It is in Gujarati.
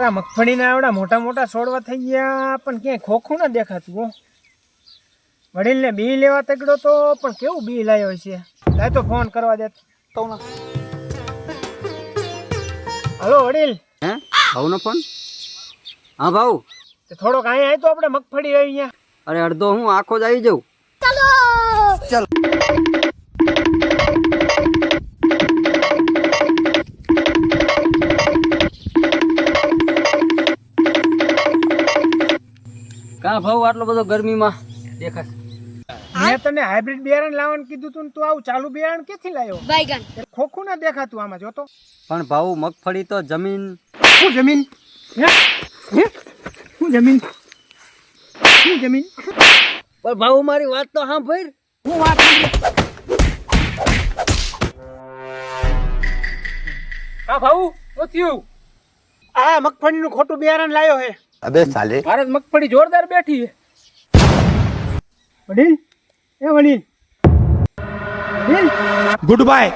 આ મગફળીના આવડા મોટા મોટા છોડવા થઈ ગયા પણ ક્યાંય ખોખું ના દેખાતું હો. વડીલને બી લેવા તગડો તો પણ કેવું બી લાવ્યો છે. લાય તો ફોન કરવા દે તો. હલો વડીલ. હે ભાવનો ફોન? હા ભાવ. થોડોક અહીંયા આવી તો આપણે મગફળી આવી અહીંયા. અરે અડધો હું આખો જ આવી જાઉં. ચાલો ચાલ. કા ભાવ આટલો બધો ગરમીમાં દેખાશે? મેં તને હાઇબ્રિડ બિયારણ લાવવાનું કીધું તું ને તું આવું ચાલુ બિયારણ ક્યાંથી લાવ્યો? બાયગન. ખોખું ના દેખાતું આમાં જોતો. પણ ભાવ મગફળી તો જમીન. શું જમીન? હે શું જમીન? શું જમીન? પણ ભાવ મારી વાત તો સાંભળ. હું વાત હા ભાઉ શું થયું? આ મગફળીનું ખોટું બિયારણ લાવ્યો હે. અબે સાલે ભારત મગફળી જોરદાર બેઠી હે. વડીલ એ વડીલ વડીલ ગુડ બાય.